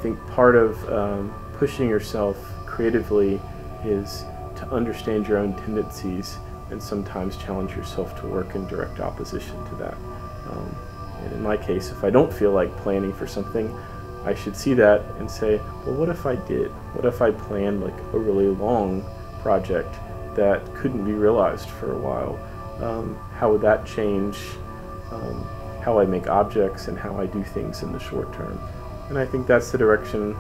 think part of pushing yourself creatively is to understand your own tendencies and sometimes challenge yourself to work in direct opposition to that. And in my case, if I don't feel like planning for something, I should see that and say, well, what if I did? What if I planned like a really long project that couldn't be realized for a while? How would that change how I make objects and how I do things in the short term? And I think that's the direction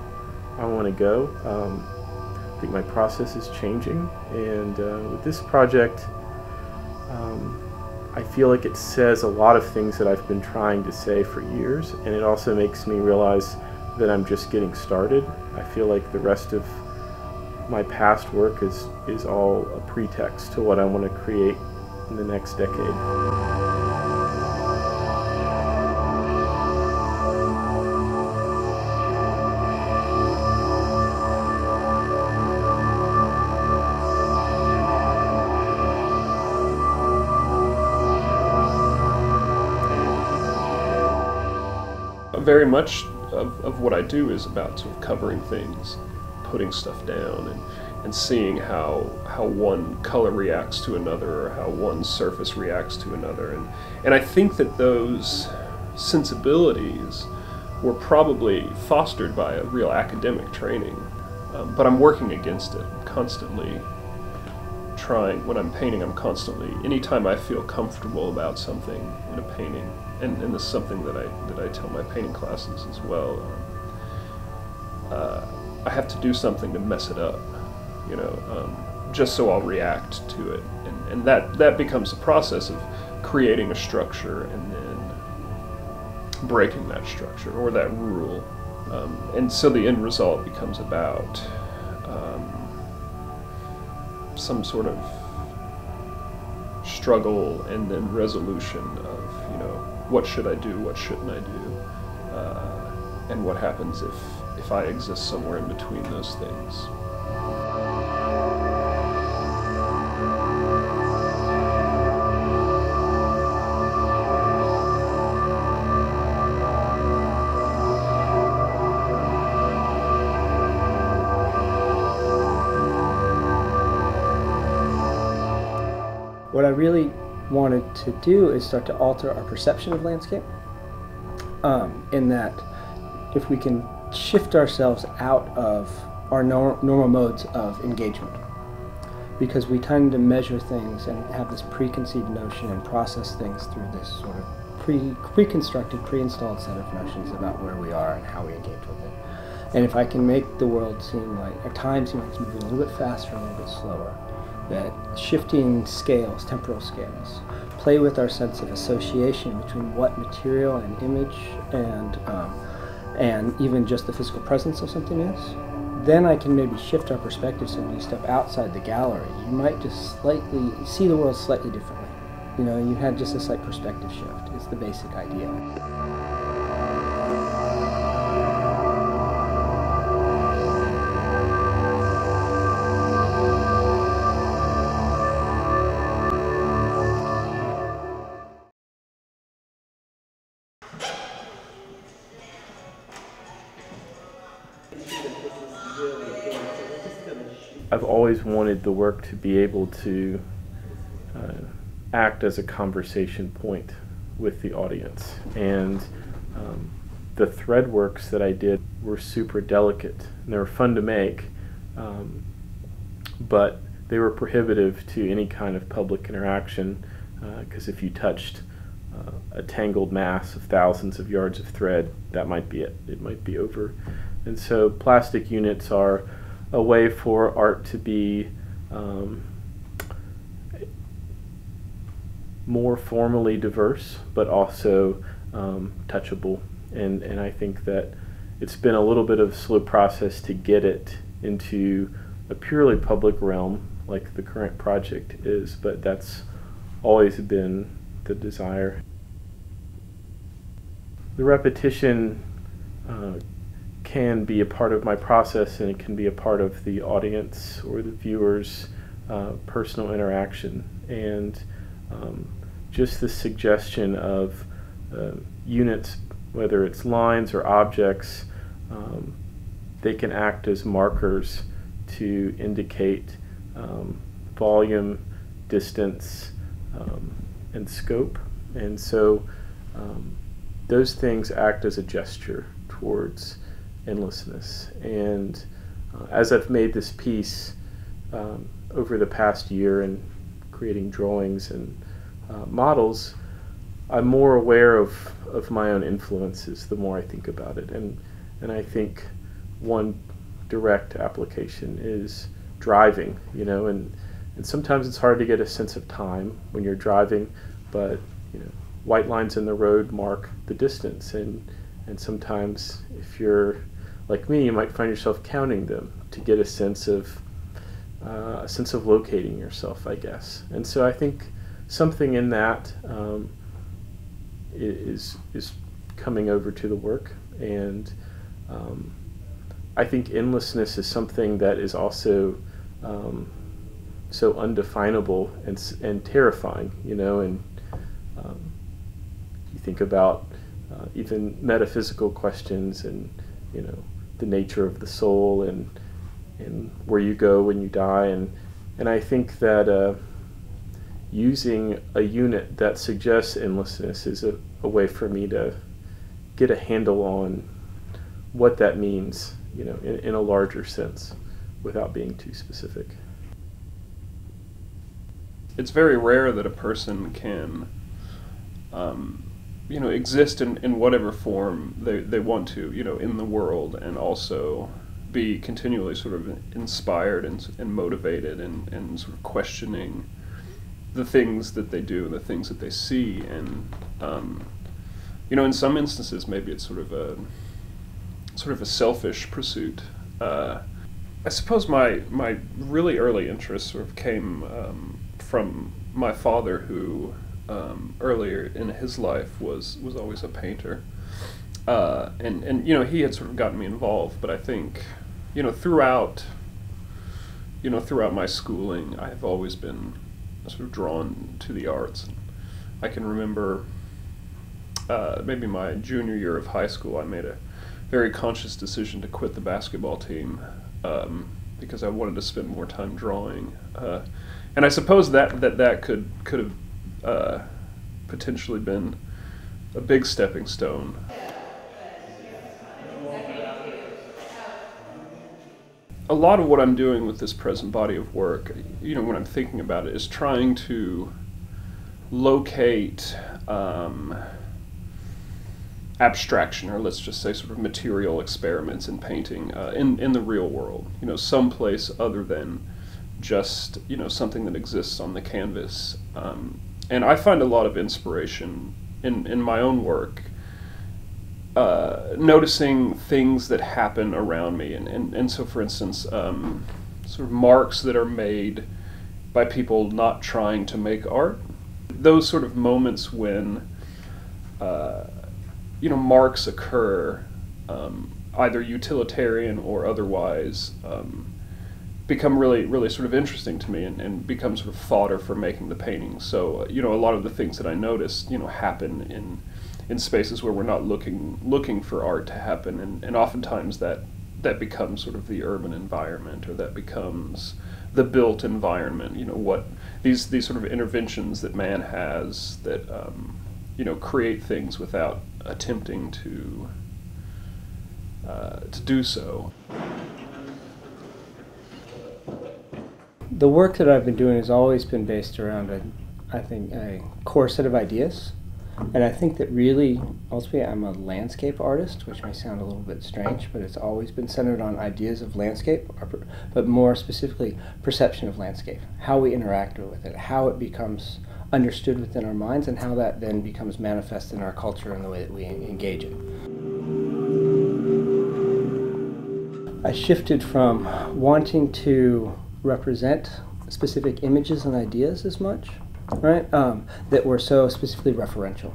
I want to go. I think my process is changing, and with this project, I feel like it says a lot of things that I've been trying to say for years, and it also makes me realize that I'm just getting started. I feel like the rest of my past work is all a pretext to what I want to create in the next decade. Very much of what I do is about sort of covering things, putting stuff down, and seeing how one color reacts to another, or how one surface reacts to another. And I think that those sensibilities were probably fostered by a real academic training, but I'm working against it. I'm constantly trying, when I'm painting, anytime I feel comfortable about something in a painting, and this is something that I tell my painting classes as well, I have to do something to mess it up, you know, just so I'll react to it. And that becomes a process of creating a structure and then breaking that structure or that rule. And so the end result becomes about some sort of struggle and then resolution of, you know, what should I do, what shouldn't I do, and what happens if I exist somewhere in between those things. What I really wanted to do is start to alter our perception of landscape, in that if we can shift ourselves out of our normal modes of engagement, because we tend to measure things and have this preconceived notion and process things through this sort of pre-constructed, pre-installed set of notions about where we are and how we engage with it. And if I can make the world seem like, at times, seem like it's moving a little bit faster, a little bit slower, that shifting scales, temporal scales, play with our sense of association between what material and image and even just the physical presence of something is, then I can maybe shift our perspective so when you step outside the gallery, you might just slightly see the world slightly differently. You know, you had just a slight perspective shift. It's the basic idea. I've always wanted the work to be able to act as a conversation point with the audience, and the thread works that I did were super delicate and they were fun to make, but they were prohibitive to any kind of public interaction, because if you touched a tangled mass of thousands of yards of thread, that might be it. It might be over. And so plastic units are a way for art to be more formally diverse, but also touchable. And I think that it's been a little bit of a slow process to get it into a purely public realm like the current project is, but that's always been the desire. The repetition can be a part of my process, and it can be a part of the audience or the viewer's personal interaction. And just the suggestion of units, whether it's lines or objects, they can act as markers to indicate volume, distance, and scope. And so those things act as a gesture towards endlessness. And as I've made this piece over the past year and creating drawings and models, I'm more aware of my own influences the more I think about it. And I think one direct application is driving, you know, and sometimes it's hard to get a sense of time when you're driving, but you know, white lines in the road mark the distance, and sometimes if you're like me, you might find yourself counting them to get a sense of locating yourself, I guess. And so I think something in that is coming over to the work, and I think endlessness is something that is also so undefinable and terrifying, you know. And you think about even metaphysical questions, and you know, the nature of the soul, and where you go when you die, and I think that using a unit that suggests endlessness is a way for me to get a handle on what that means, you know, in a larger sense, without being too specific. It's very rare that a person can, you know, exist in whatever form they want to, you know, in the world, and also be continually sort of inspired and motivated and sort of questioning the things that they do and the things that they see. And you know, in some instances maybe it's sort of a selfish pursuit. I suppose my really early interest sort of came from my father, who earlier in his life was always a painter, and you know, he had sort of gotten me involved. But I think, you know, throughout my schooling, I've always been sort of drawn to the arts. I can remember maybe my junior year of high school, I made a very conscious decision to quit the basketball team because I wanted to spend more time drawing. And I suppose that could have potentially been a big stepping stone. A lot of what I'm doing with this present body of work, you know, when I'm thinking about it, is trying to locate abstraction, or let's just say sort of material experiments in painting in the real world, you know, someplace other than just, you know, something that exists on the canvas. And I find a lot of inspiration in my own work, noticing things that happen around me. And so, for instance, sort of marks that are made by people not trying to make art. Those sort of moments when, you know, marks occur, either utilitarian or otherwise, become really sort of interesting to me, and become sort of fodder for making the painting. So, you know, a lot of the things that I notice, you know, happen in spaces where we're not looking for art to happen, and oftentimes that becomes sort of the urban environment, or that becomes the built environment. You know, what these sort of interventions that man has that you know, create things without attempting to do so. The work that I've been doing has always been based around I think a core set of ideas. And I think that really, ultimately, I'm a landscape artist, which may sound a little bit strange, but it's always been centered on ideas of landscape, but more specifically, perception of landscape, how we interact with it, how it becomes understood within our minds, and how that then becomes manifest in our culture and the way that we engage it. I shifted from wanting to represent specific images and ideas as much, right, that were so specifically referential,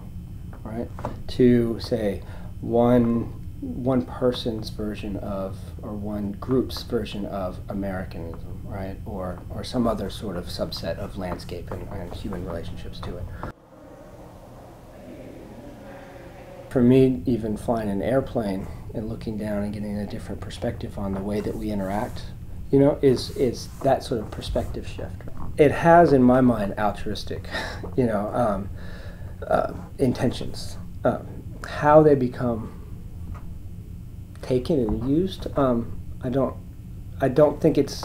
right, to say one person's version of, or one group's version of Americanism, right, or some other sort of subset of landscape and human relationships to it. For me, even flying an airplane and looking down and getting a different perspective on the way that we interact, you know, is that sort of perspective shift. It has, in my mind, altruistic, you know, intentions. How they become taken and used, I don't think it's,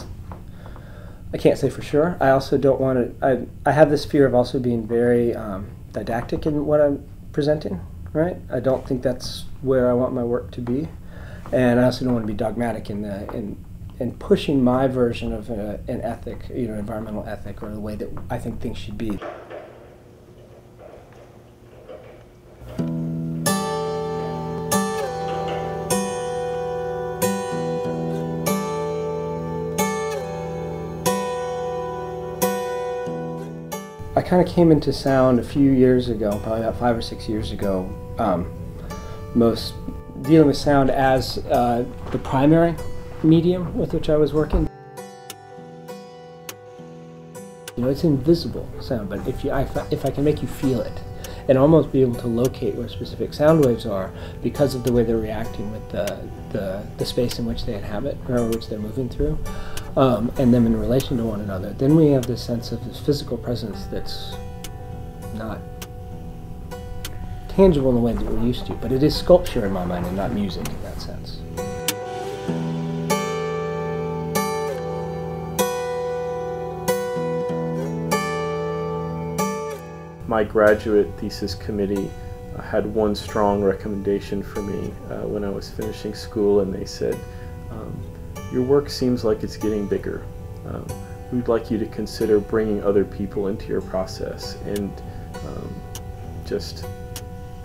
I can't say for sure. I also don't want to, I have this fear of also being very didactic in what I'm presenting, right? I don't think that's where I want my work to be. And I also don't want to be dogmatic in pushing my version of an ethic, you know, environmental ethic, or the way that I think things should be. I kind of came into sound a few years ago, probably about 5 or 6 years ago, most dealing with sound as the primary medium with which I was working. You know, it's invisible sound, but if I can make you feel it, and almost be able to locate where specific sound waves are because of the way they're reacting with the space in which they inhabit, or which they're moving through, and them in relation to one another, then we have this sense of this physical presence that's not tangible in the way that we're used to, but it is sculpture in my mind and not music in that sense. My graduate thesis committee had one strong recommendation for me when I was finishing school, and they said, your work seems like it's getting bigger. We'd like you to consider bringing other people into your process and just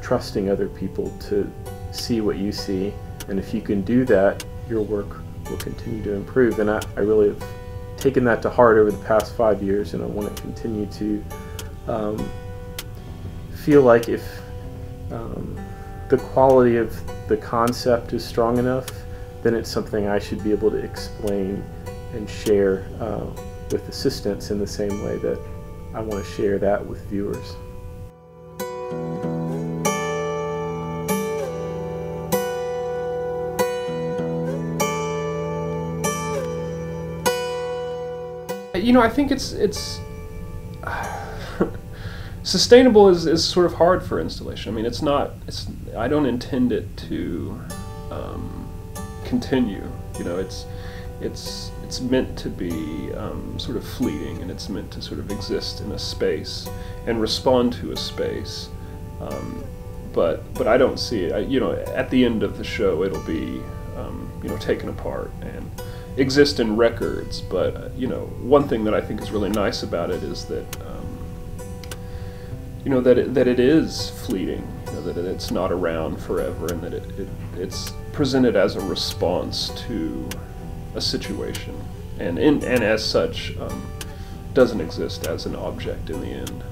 trusting other people to see what you see, and if you can do that, your work will continue to improve. And I really have taken that to heart over the past 5 years, and I want to continue to feel like if the quality of the concept is strong enough, then it's something I should be able to explain and share with assistants in the same way that I want to share that with viewers. You know, I think it's sustainable is sort of hard for installation. I mean, I don't intend it to continue. You know, it's meant to be sort of fleeting, and it's meant to sort of exist in a space and respond to a space. But I don't see it. You know, at the end of the show, it'll be you know, taken apart and exist in records. But you know, one thing that I think is really nice about it is that you know, that it is fleeting. You know, that it's not around forever, and that it's presented as a response to a situation, and as such doesn't exist as an object in the end.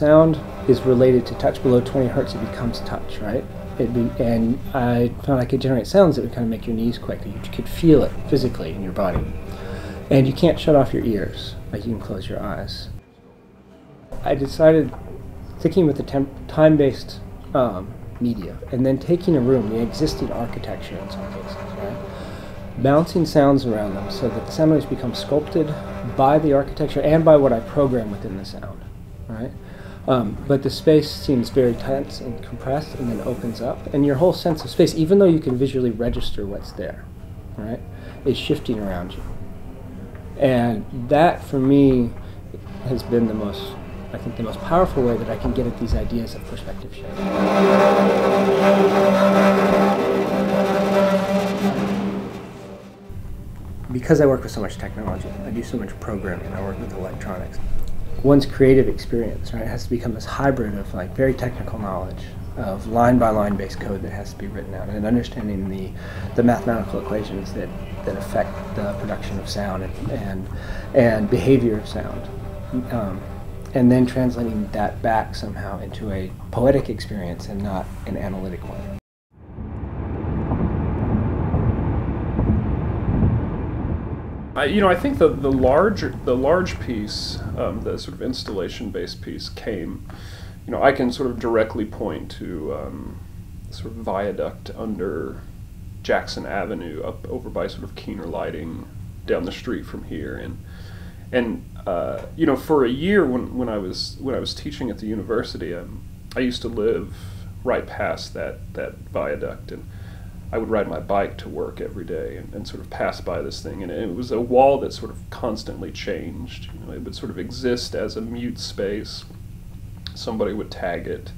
sound is related to touch. Below 20 hertz, it becomes touch, right? And I found I could generate sounds that would kind of make your knees quake. You could feel it physically in your body. And you can't shut off your ears, like you can close your eyes. I decided, sticking with the time-based media, and then taking a room, the existing architecture in some cases, right? Bouncing sounds around them so that the sound waves become sculpted by the architecture and by what I program within the sound, right? But the space seems very tense and compressed and then opens up, and your whole sense of space, even though you can visually register what's there, right, is shifting around you. And that, for me, has been the most, I think, the most powerful way that I can get at these ideas of perspective shift. Because I work with so much technology, I do so much programming, I work with electronics. One's creative experience, right, has to become this hybrid of like very technical knowledge, of line-by-line based code that has to be written out, and understanding the mathematical equations that affect the production of sound and behavior of sound. And then translating that back somehow into a poetic experience and not an analytic one. I think the large piece, the sort of installation-based piece came, I can sort of directly point to sort of viaduct under Jackson Avenue up over by sort of Keener Lighting down the street from here, and for a year when I was teaching at the university, I used to live right past that viaduct, and I would ride my bike to work every day and sort of pass by this thing, and it was a wall that sort of constantly changed. It would sort of exist as a mute space. Somebody would tag it.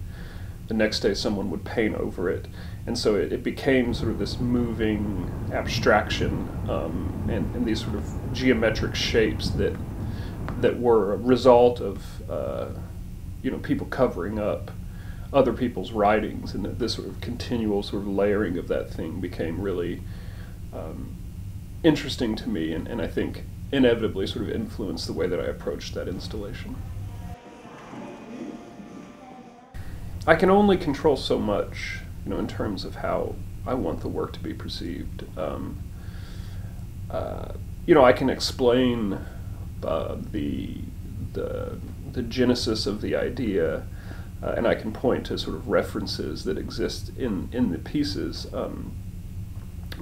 The next day someone would paint over it. And so it became sort of this moving abstraction and these sort of geometric shapes that were a result of people covering up other people's writings, and this sort of continual sort of layering of that thing became really interesting to me, and I think inevitably sort of influenced the way that I approached that installation. I can only control so much, in terms of how I want the work to be perceived. I can explain the genesis of the idea, and I can point to sort of references that exist in the pieces,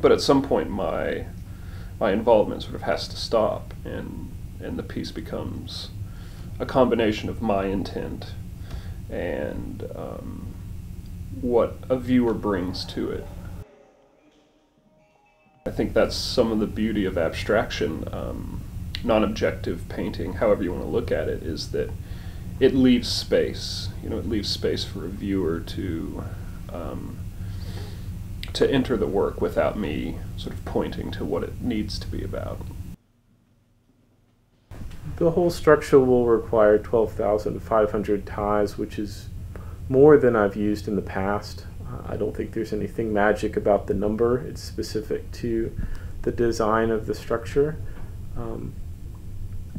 but at some point my involvement sort of has to stop, and the piece becomes a combination of my intent and what a viewer brings to it. I think that's some of the beauty of abstraction, non-objective painting, however you want to look at it, is that it leaves space. It leaves space for a viewer to enter the work without me sort of pointing to what it needs to be about. The whole structure will require 12,500 ties, which is more than I've used in the past. I don't think there's anything magic about the number. It's specific to the design of the structure.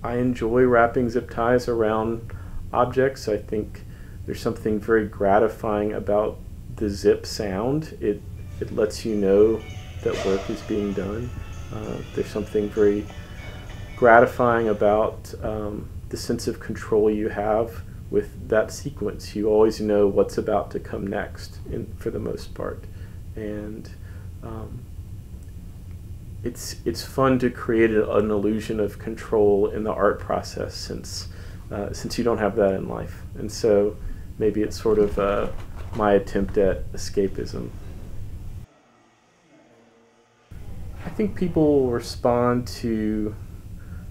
I enjoy wrapping zip ties around objects. I think there's something very gratifying about the zip sound. It lets you know that work is being done. There's something very gratifying about the sense of control you have with that sequence. You always know what's about to come next, for the most part, and it's fun to create an illusion of control in the art process, since you don't have that in life. And so maybe it's sort of my attempt at escapism. I think people will respond to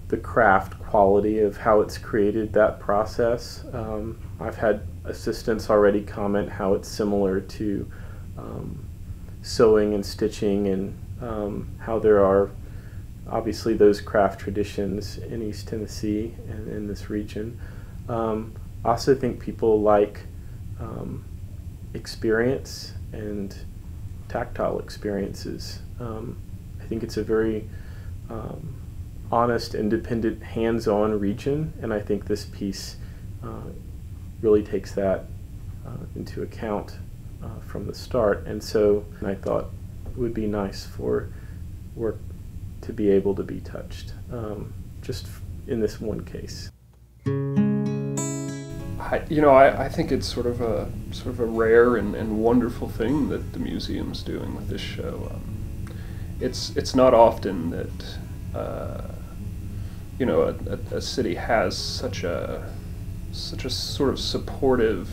the craft quality of how it's created, that process. I've had assistants already comment how it's similar to sewing and stitching, and how there are obviously those craft traditions in East Tennessee and in this region. I also think people like experience and tactile experiences. I think it's a very honest, independent, hands-on region, and I think this piece really takes that into account from the start. And so I thought it would be nice for work to be able to be touched, just in this one case. I think it's sort of a rare and wonderful thing that the museum's doing with this show. It's not often that a city has such a sort of supportive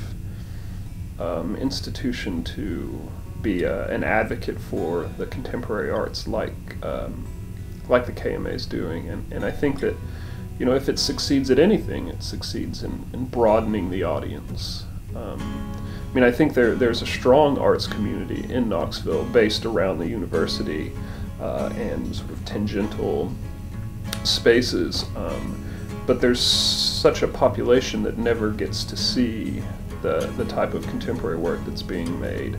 institution to be an advocate for the contemporary arts, like the KMA is doing, and I think that if it succeeds at anything, it succeeds in broadening the audience. I think there's a strong arts community in Knoxville based around the university and sort of tangential spaces, but there's such a population that never gets to see the type of contemporary work that's being made,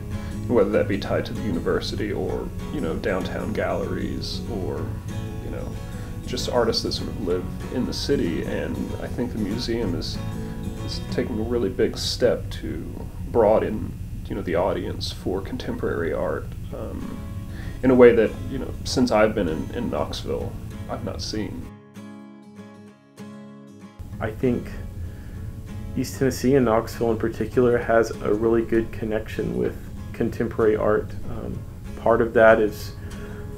whether that be tied to the university or downtown galleries or just artists that sort of live in the city. And I think the museum is taking a really big step to broaden the audience for contemporary art in a way that since I've been in Knoxville I've not seen. I think East Tennessee and Knoxville in particular has a really good connection with contemporary art. Part of that is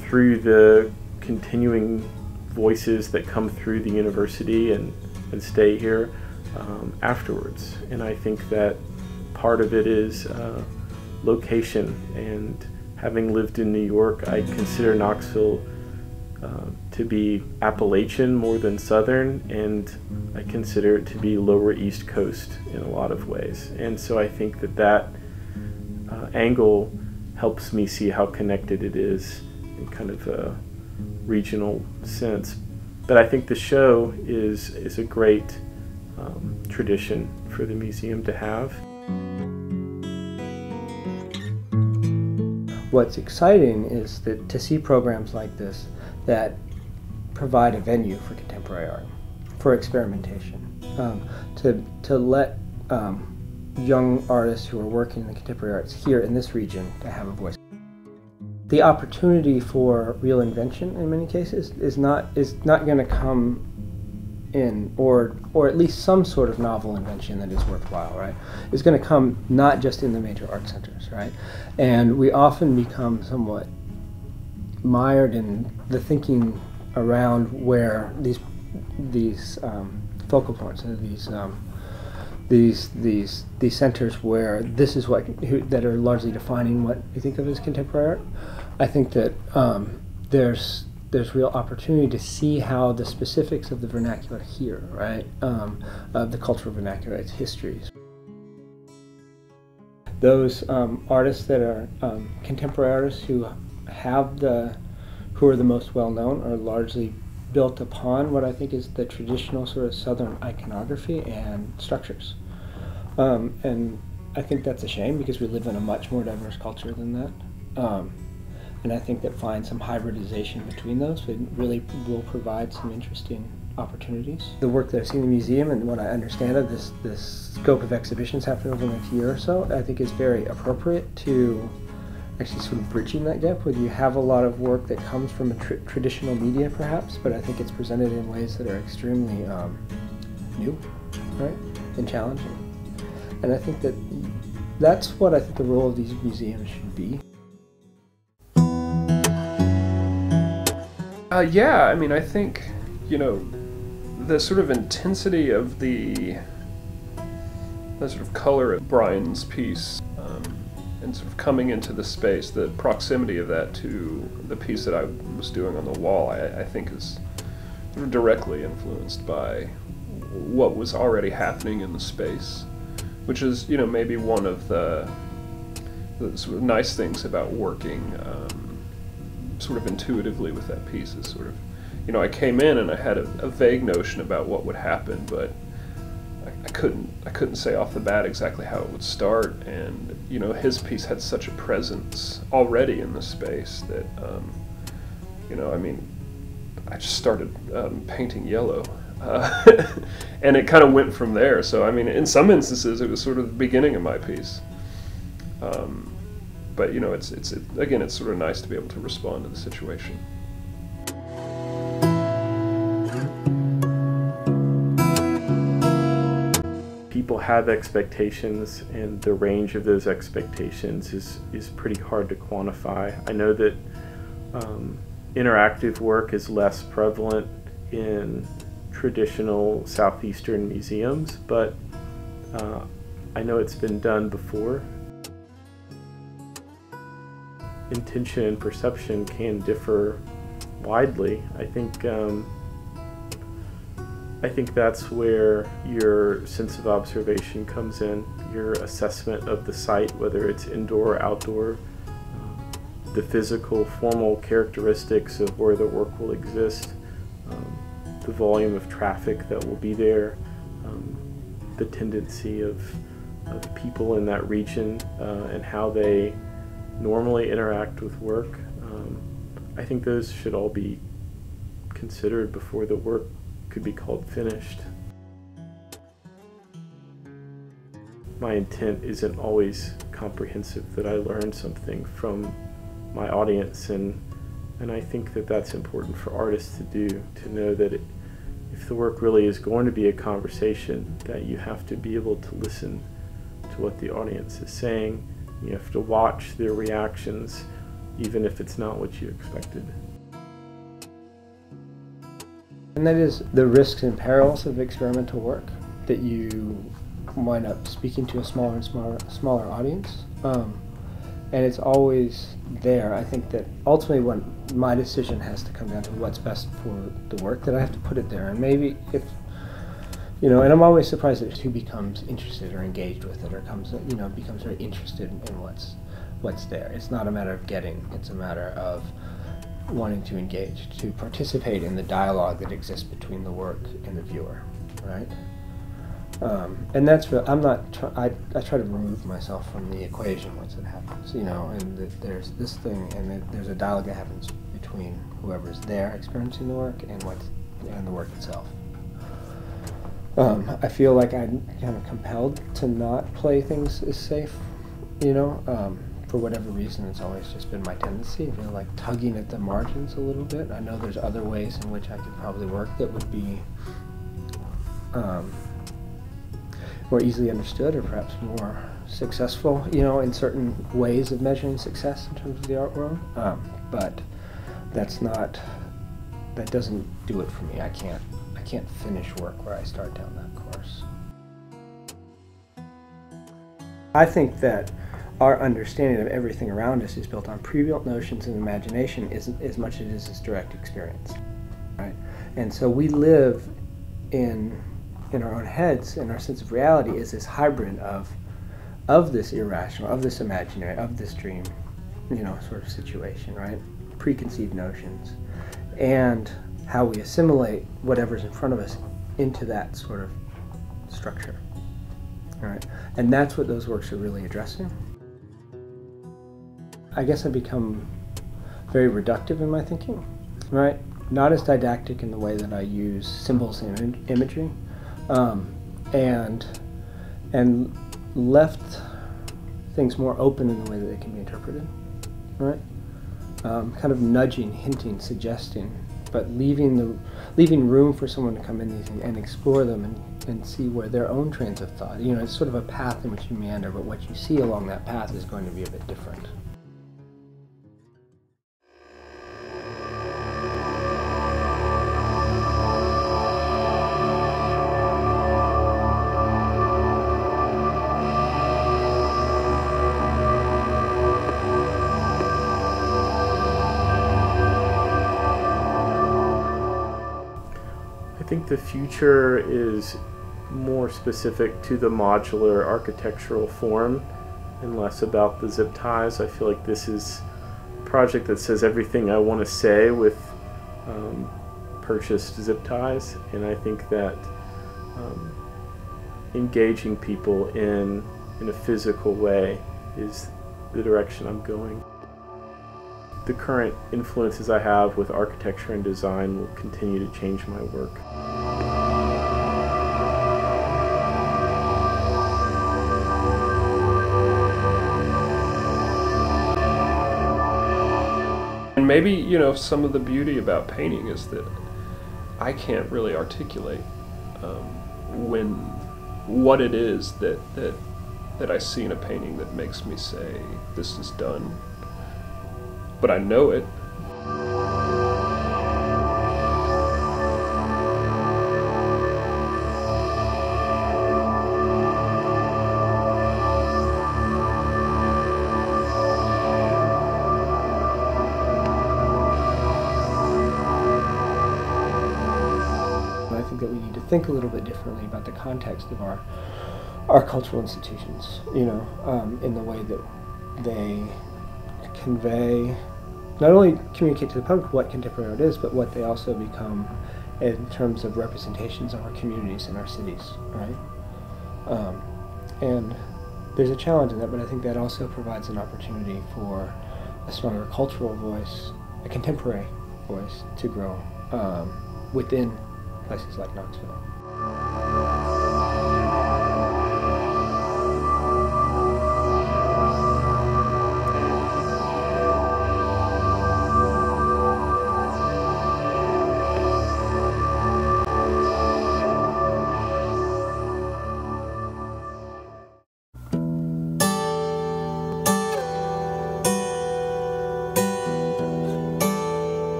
through the continuing voices that come through the university and stay here afterwards. And I think that part of it is location, and having lived in New York, I consider Knoxville to be Appalachian more than Southern, and I consider it to be Lower East Coast in a lot of ways. And so I think that angle helps me see how connected it is in kind of a regional sense. But I think the show is a great tradition for the museum to have. What's exciting is that to see programs like this that provide a venue for contemporary art, for experimentation, to let young artists who are working in the contemporary arts here in this region to have a voice. The opportunity for real invention in many cases is not going to come in, or at least some sort of novel invention that is worthwhile, right? It's going to come not just in the major art centers, right? And we often become somewhat mired in the thinking around where these focal points, these centers where this is that are largely defining what we think of as contemporary art. I think that there's real opportunity to see how the specifics of the vernacular here, right, of the cultural vernacular, its histories. Those artists that are contemporary artists who are the most well known are largely built upon what I think is the traditional sort of Southern iconography and structures. And I think that's a shame, because we live in a much more diverse culture than that. And I think that finding some hybridization between those really will provide some interesting opportunities. The work that I've seen in the museum and what I understand of this scope of exhibitions happening over the next year or so, I think is very appropriate to actually sort of bridging that gap, where you have a lot of work that comes from a traditional media perhaps, but I think it's presented in ways that are extremely new, right, and challenging. And I think that's what I think the role of these museums should be. Yeah, I think, the sort of intensity of the sort of color of Brian's piece, and sort of coming into the space, the proximity of that to the piece that I was doing on the wall, I think is sort of directly influenced by what was already happening in the space, which is, maybe one of the sort of nice things about working sort of intuitively with that piece is sort of, I came in and I had a vague notion about what would happen, but I couldn't say off the bat exactly how it would start. And his piece had such a presence already in the space that I just started painting yellow And it kind of went from there. So I mean, in some instances, it was sort of the beginning of my piece. But you know, again, it's sort of nice to be able to respond to the situation. People have expectations, and the range of those expectations is pretty hard to quantify. I know that interactive work is less prevalent in traditional Southeastern museums, but I know it's been done before. Intention and perception can differ widely. I think that's where your sense of observation comes in, your assessment of the site, whether it's indoor or outdoor, the physical, formal characteristics of where the work will exist, the volume of traffic that will be there, the tendency of people in that region and how they normally interact with work. I think those should all be considered before the work could be called finished. My intent isn't always comprehensive, that I learn something from my audience, and I think that that's important for artists to do, to know that if the work really is going to be a conversation, that you have to be able to listen to what the audience is saying. You have to watch their reactions, even if it's not what you expected. And that is the risks and perils of experimental work, that you wind up speaking to a smaller and smaller audience. And it's always there. I think that ultimately when my decision has to come down to what's best for the work, that I have to put it there. And maybe if, you know, and I'm always surprised at who becomes interested or engaged with it, or becomes very interested in what's there. It's not a matter of getting, it's a matter of wanting to engage, to participate in the dialogue that exists between the work and the viewer, right? And that's real. I try to remove myself from the equation once it happens, you know, and there's this thing, and then there's a dialogue that happens between whoever's there experiencing the work and the work itself. I feel like I'm kind of compelled to not play things as safe, you know. For whatever reason, it's always just been my tendency. I feel like tugging at the margins a little bit. I know there's other ways in which I could probably work that would be more easily understood, or perhaps more successful, you know, in certain ways of measuring success in terms of the art world. But that doesn't do it for me. I can't finish work where I start down that course. I think that our understanding of everything around us is built on pre-built notions and imagination as much as it is direct experience, right? And so we live in our own heads, and our sense of reality is this hybrid of this irrational, of this imaginary, of this dream, you know, sort of situation, right? Preconceived notions, and how we assimilate whatever's in front of us into that sort of structure, all right? And that's what those works are really addressing. I guess I've become very reductive in my thinking, right? Not as didactic in the way that I use symbols and imagery, and left things more open in the way that they can be interpreted, right? Kind of nudging, hinting, suggesting, but leaving room for someone to come in and explore them and see where their own trains of thought. You know, it's sort of a path in which you meander, but what you see along that path is going to be a bit different. I think the future is more specific to the modular architectural form and less about the zip ties. I feel like this is a project that says everything I want to say with purchased zip ties, and I think that engaging people in a physical way is the direction I'm going. The current influences I have with architecture and design will continue to change my work. maybe, you know, some of the beauty about painting is that I can't really articulate what it is that I see in a painting that makes me say, this is done. But I know it. I think that we need to think a little bit differently about the context of our cultural institutions, you know, in the way that they convey, not only communicate to the public what contemporary art is, but what they also become in terms of representations of our communities and our cities, right? And there's a challenge in that, but I think that also provides an opportunity for a stronger cultural voice, a contemporary voice, to grow within places like Knoxville.